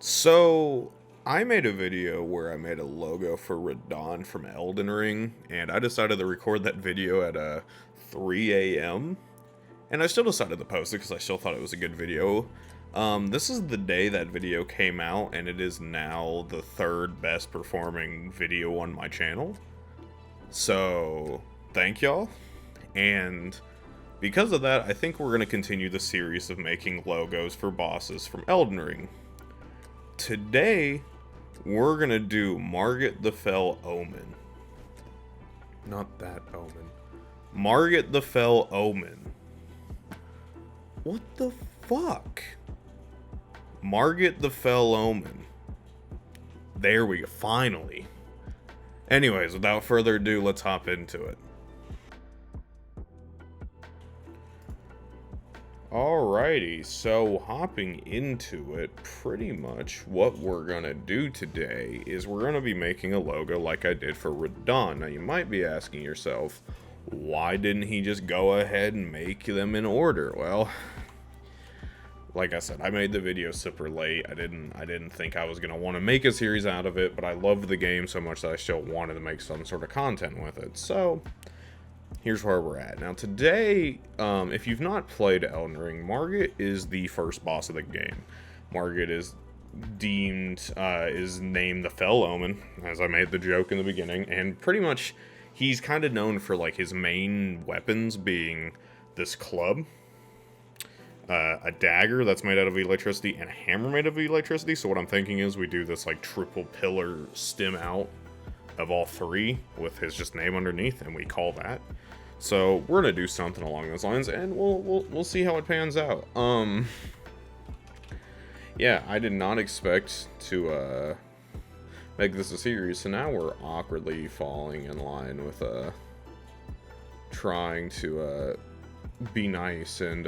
So, I made a video where I made a logo for Radon from Elden Ring, and I decided to record that video at 3 a.m. And I still decided to post it because I still thought it was a good video. This is the day that video came out, and it is now the third best performing video on my channel. So, thank y'all. And because of that, I think we're going to continue the series of making logos for bosses from Elden Ring. Today, we're gonna do Margit the Fell Omen. Not that omen. Margit the Fell Omen. What the fuck? Margit the Fell Omen. There we go, finally. Anyways, without further ado, let's hop into it. Alrighty, so hopping into it, pretty much what we're gonna do today is we're gonna be making a logo like I did for Radon. Now you might be asking yourself, why didn't he just go ahead and make them in order? Well, like I said, I made the video super late. I didn't think I was gonna want to make a series out of it, but I loved the game so much that I still wanted to make some sort of content with it. So here's where we're at. Now today, if you've not played Elden Ring, Margit is the first boss of the game. Margit is named the Fell Omen, as I made the joke in the beginning, and pretty much he's kind of known for like his main weapons being this club, a dagger that's made out of electricity, and a hammer made of electricity. So what I'm thinking is we do this like triple pillar stem out of all three with his just name underneath, and we call that. So we're gonna do something along those lines, and we'll see how it pans out. Yeah, I did not expect to make this a series, so now we're awkwardly falling in line with trying to be nice and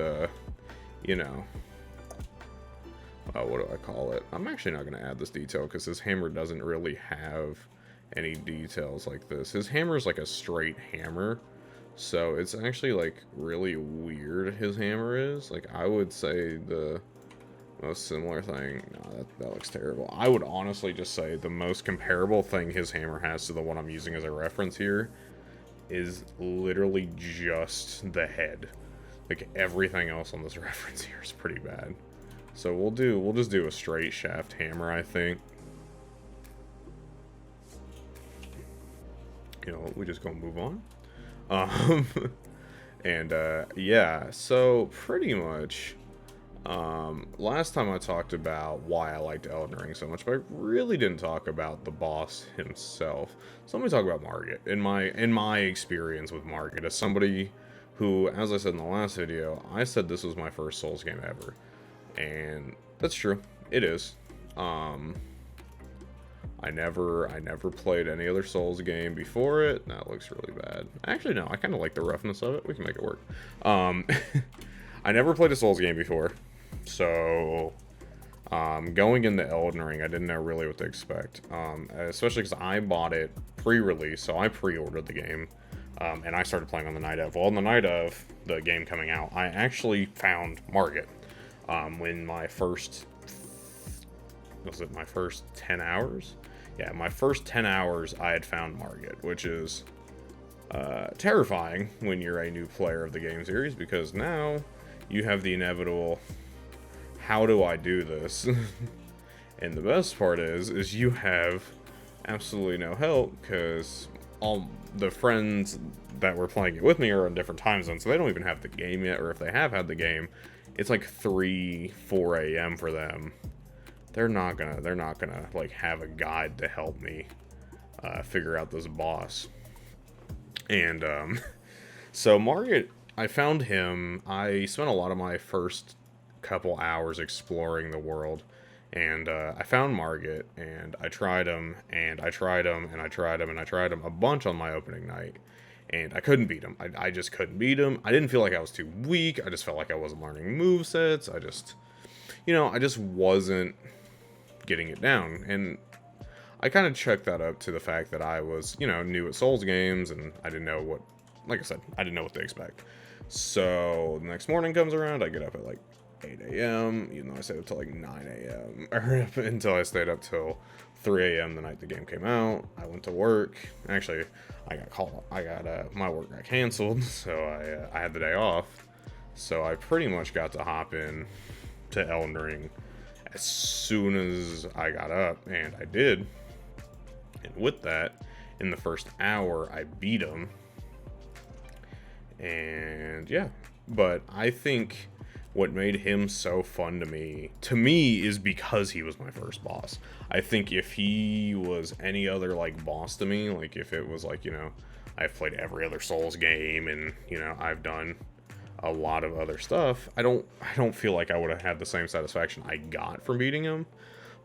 you know, what do I call it? I'm actually not gonna add this detail because his hammer doesn't really have any details like this. His hammer is like a straight hammer, so it's actually like really weird. His hammer is like, I would say the most similar thing, no, that looks terrible. I would honestly just say the most comparable thing his hammer has to the one I'm using as a reference here is literally just the head. Like everything else on this reference here is pretty bad. So we'll just do a straight shaft hammer, I think. You know, we just gonna move on. And yeah, so pretty much last time I talked about why I liked Elden Ring so much, but I really didn't talk about the boss himself. So let me talk about Margit. In my experience with Margit, as somebody who, as I said in the last video, I said this was my first Souls game ever, and that's true. It is. I never played any other Souls game before it. That looks really bad. Actually, no, I kind of like the roughness of it. We can make it work. I never played a Souls game before, so going into Elden Ring, I didn't know really what to expect, especially because I bought it pre-release, so I pre-ordered the game, and I started playing on the night of. Well, on the night of the game coming out, I actually found Margit when my first 10 hours? Yeah, my first 10 hours I had found Margit, which is terrifying when you're a new player of the game series, because now you have the inevitable, how do I do this? And the best part is you have absolutely no help, because all the friends that were playing it with me are on different time zones, so they don't even have the game yet, or if they have had the game, it's like 4 a.m. for them. They're not gonna like have a guide to help me figure out this boss. And so Margit, I found him. I spent a lot of my first couple hours exploring the world, and I found Margit, and I tried him, and I tried him, and I tried him, and I tried him a bunch on my opening night, and I couldn't beat him. I just couldn't beat him. I didn't feel like I was too weak. I just felt like I wasn't learning movesets. I just wasn't getting it down, and I kind of checked that up to the fact that I was, new at Souls games, and I didn't know what, like I said, I didn't know what to expect. So the next morning comes around, I get up at like 8 a.m., even though I stayed up till like 9 a.m. or until I stayed up till 3 a.m. the night the game came out. I went to work. Actually, my work got canceled, so I had the day off. So I pretty much got to hop in to Elden Ring as soon as I got up, and I did. And with that, in the first hour, I beat him. And yeah, but I think what made him so fun to me is because he was my first boss. I think if he was any other like boss to me, like if it was like, you know, I've played every other Souls game and, you know, I've done a lot of other stuff, I don't feel like I would have had the same satisfaction I got from beating him.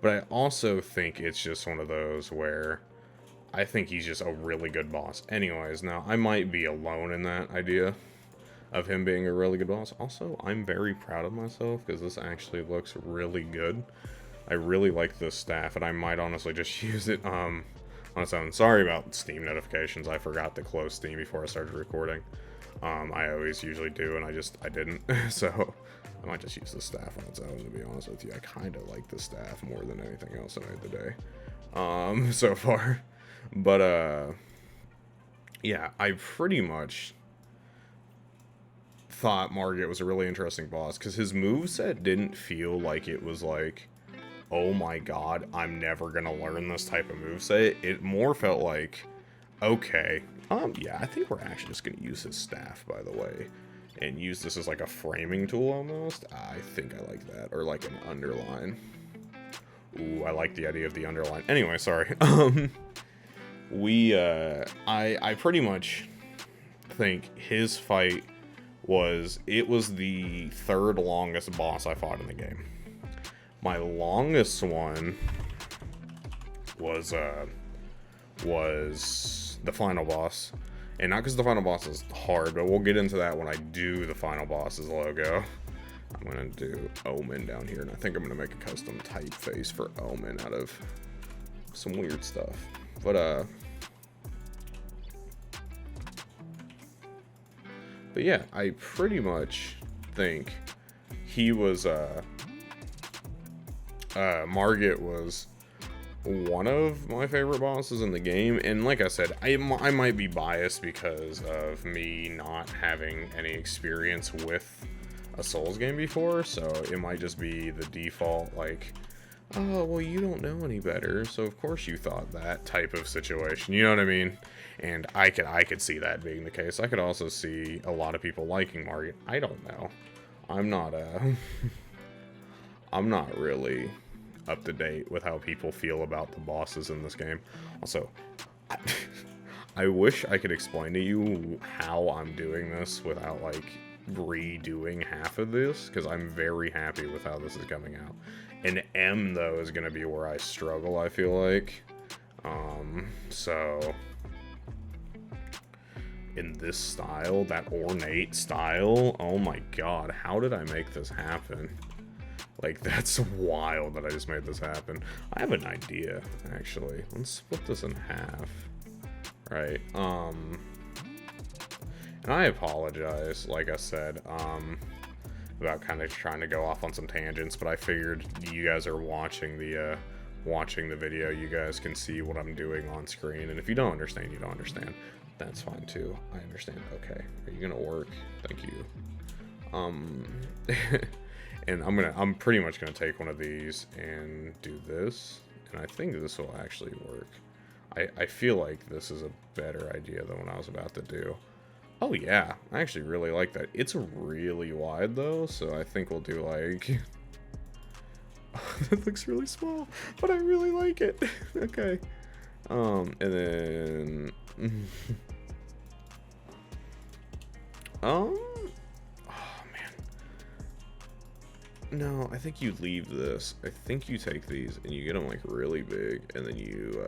But I also think it's just one of those where I think he's just a really good boss. Anyways, now I might be alone in that idea of him being a really good boss. Also, I'm very proud of myself because this actually looks really good. I really like this staff, and I might honestly just use it on its own. Sorry about Steam notifications. I forgot to close Steam before I started recording. I always usually do, and I didn't. So I might just use the staff on its own, to be honest with you. I kind of like the staff more than anything else I made today so far. But yeah, I pretty much thought Margit was a really interesting boss because his moveset didn't feel like it was like, oh my god, I'm never gonna learn this type of moveset. It more felt like, okay, yeah, I think we're actually just gonna use his staff, by the way, and use this as like a framing tool almost. I think I like that, or like an underline. Ooh, I like the idea of the underline. Anyway, sorry. I pretty much think his fight was the third longest boss I fought in the game. My longest one was the final boss. And not because the final boss is hard, but we'll get into that when I do the final boss's logo. I'm gonna do Omen down here, and I think I'm gonna make a custom typeface for Omen out of some weird stuff. But yeah, I pretty much think he was, Margit was one of my favorite bosses in the game. And like I said, I might be biased because of me not having any experience with a Souls game before, so it might just be the default, like, oh, well, you don't know any better, so of course you thought that type of situation, you know what I mean? And I could see that being the case. I could also see a lot of people liking Margit. I don't know. I'm not I'm not really up to date with how people feel about the bosses in this game. Also, I wish I could explain to you how I'm doing this without like redoing half of this, because I'm very happy with how this is coming out. And M, though, is going to be where I struggle, I feel like. So in this style, that ornate style, oh my god, how did I make this happen? Like, that's wild that I just made this happen. I have an idea, actually. Let's split this in half. Right, and I apologize, like I said, about kind of trying to go off on some tangents, but I figured you guys are watching the video, you guys can see what I'm doing on screen, and if you don't understand, you don't understand. That's fine too. I understand. Okay, are you gonna work? Thank you. And I'm pretty much gonna take one of these and do this, and I think this will actually work. I feel like this is a better idea than what I was about to do. Oh yeah, I actually really like that. It's really wide though, so I think we'll do like... That looks really small, but I really like it. Okay. And then... Oh man. No, I think you leave this. I think you take these and you get them like really big, and then you,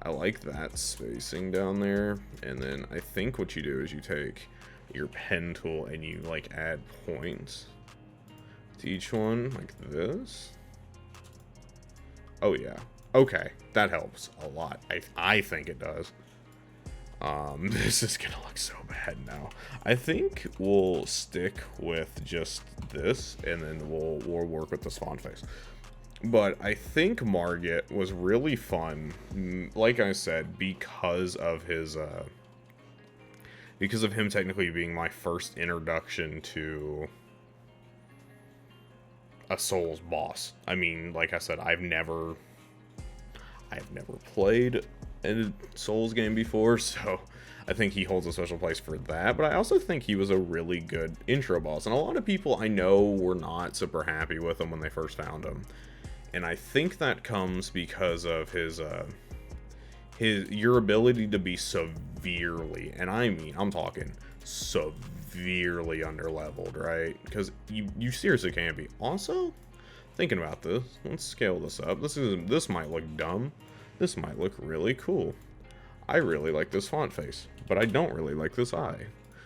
I like that spacing down there. And then I think what you do is you take your pen tool and you like add points to each one like this. Oh yeah. Okay, that helps a lot. I think it does. This is gonna look so bad now. I think we'll stick with just this, and then we'll work with this font face. But I think Margit was really fun, like I said, because of his, because of him technically being my first introduction to a Souls boss. I mean, like I said, I've never played a Souls game before, so I think he holds a special place for that. But I also think he was a really good intro boss, and a lot of people I know were not super happy with him when they first found him. And I think that comes because of your ability to be severely, and I mean, I'm talking severely underleveled, right? Because you seriously can't be. Also, thinking about this, let's scale this up. This might look dumb. This might look really cool. I really like this font face, but I don't really like this eye.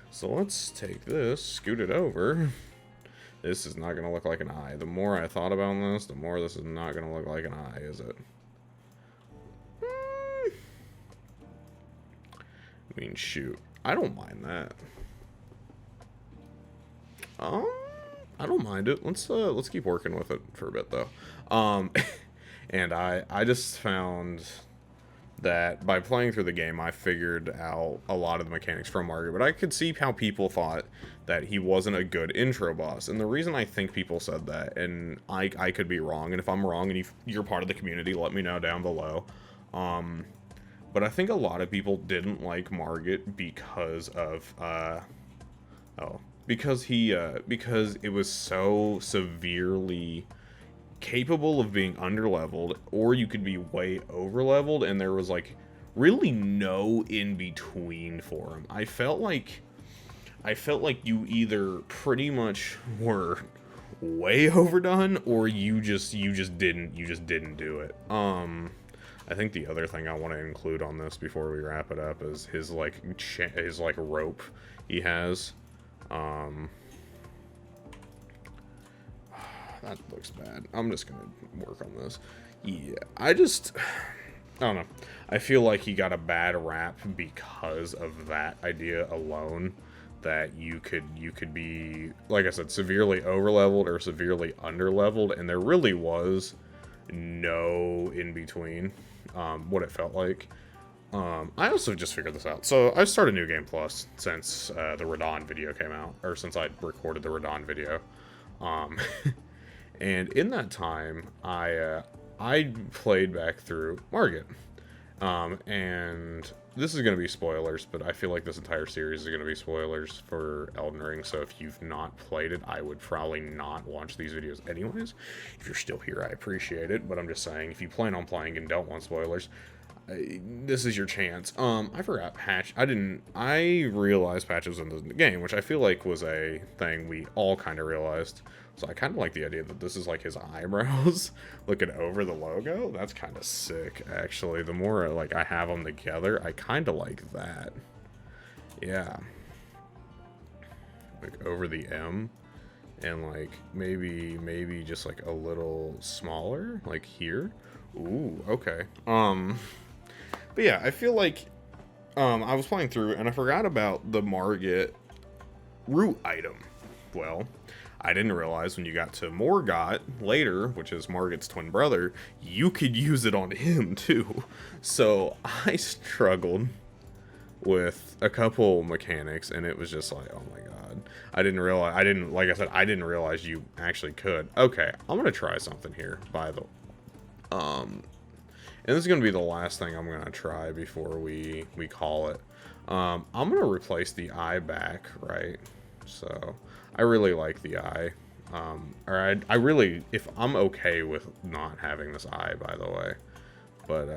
So let's take this, scoot it over. This is not gonna look like an eye. The more I thought about this, the more this is not gonna look like an eye, is it? I mean, shoot. I don't mind that. I don't mind it. Let's keep working with it for a bit though. And I just found that by playing through the game, I figured out a lot of the mechanics from Margit, but I could see how people thought that he wasn't a good intro boss. And the reason I think people said that, and I could be wrong, and if I'm wrong and you're part of the community, let me know down below. But I think a lot of people didn't like Margit because of, because it was so severely capable of being underleveled, or you could be way overleveled, and there was like really no in between for him. I felt like you either pretty much were way overdone, or you just didn't do it. I think the other thing I want to include on this before we wrap it up is his rope he has. That looks bad. I'm just gonna work on this. Yeah, I don't know. I feel like he got a bad rap because of that idea alone. That you could be, like I said, severely overleveled or severely underleveled, and there really was no in between. What it felt like. I also just figured this out. So I started New Game Plus since the Radon video came out, or since I recorded the Radon video. And in that time, I played back through Margit. And this is going to be spoilers, but I feel like this entire series is going to be spoilers for Elden Ring, so if you've not played it, I would probably not watch these videos anyways. If you're still here, I appreciate it, but I'm just saying, if you plan on playing and don't want spoilers, this is your chance. I forgot Patch. I realized Patch was in the game, which I feel like was a thing we all kind of realized. So I kind of like the idea that this is like his eyebrows looking over the logo. That's kind of sick, actually. The more like I have them together, I kind of like that. Yeah. Like over the M, and like maybe just like a little smaller, like here. Ooh, okay. But yeah, I feel like I was playing through and I forgot about the Margit root item. Well, I didn't realize when you got to Morgott later, which is Margit's twin brother, you could use it on him too. So I struggled with a couple mechanics, and it was just like, oh my god. I didn't realize you actually could. Okay, I'm gonna try something here, and this is gonna be the last thing I'm gonna try before we call it. I'm gonna replace the eye back, right? So I really like the eye. I really, if I'm okay with not having this eye, by the way. But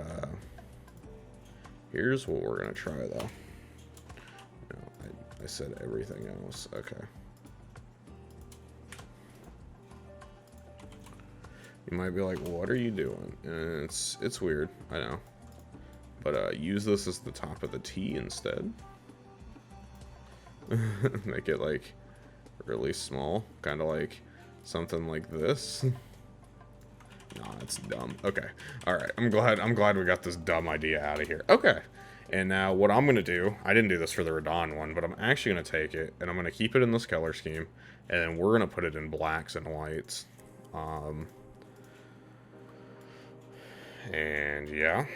here's what we're gonna try though. No, I said everything else. Okay. You might be like, what are you doing? And it's weird, I know. But use this as the top of the T instead. Make it like really small, kind of like something like this. Nah, it's dumb. Okay, all right. I'm glad we got this dumb idea out of here. Okay, And now what I'm going to do, I didn't do this for the Radon one, but I'm actually going to take it and I'm going to keep it in this color scheme. And then we're going to put it in blacks and whites. And yeah.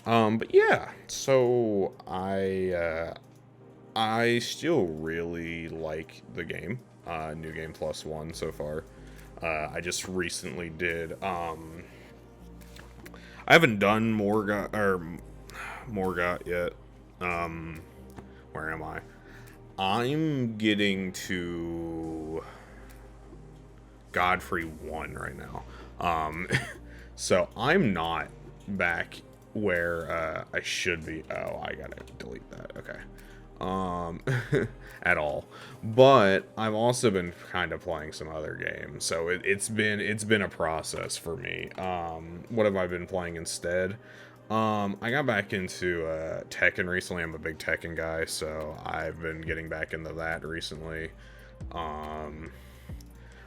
But yeah, so I still really like the game. New Game Plus 1 so far. I just recently did, I haven't done Morgot yet. Where am I? I'm getting to Godfrey 1 right now. So I'm not back where I should be. Oh, I gotta delete that. Okay. At all. But I've also been kind of playing some other games, so it's been a process for me. What have I been playing instead? I got back into Tekken recently. I'm a big Tekken guy, so I've been getting back into that recently.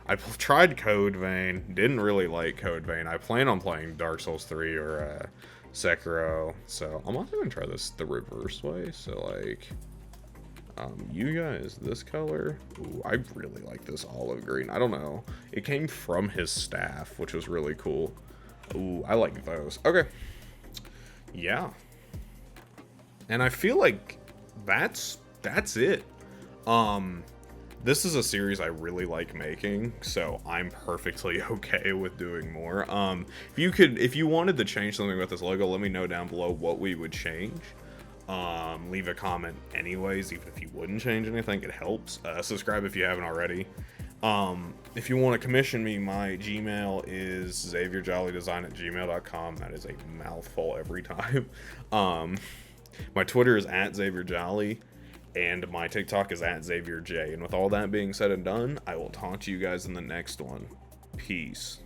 I tried Code Vein, didn't really like Code Vein. I plan on playing Dark Souls 3 or Sekiro, so I'm also gonna try this the reverse way. So like, you guys, this color, ooh, I really like this olive green. I don't know, it came from his staff, which was really cool. Ooh, I like those. Okay, yeah, and I feel like that's it. This is a series I really like making, so I'm perfectly okay with doing more. If you wanted to change something with this logo, let me know down below what we would change. Leave a comment anyways, even if you wouldn't change anything, it helps. Subscribe if you haven't already. If you want to commission me, my Gmail is zaviorjollydesign@gmail.com. That is a mouthful every time. My Twitter is @zaviorjolly. And my TikTok is @zaviorj. And with all that being said and done, I will talk to you guys in the next one. Peace.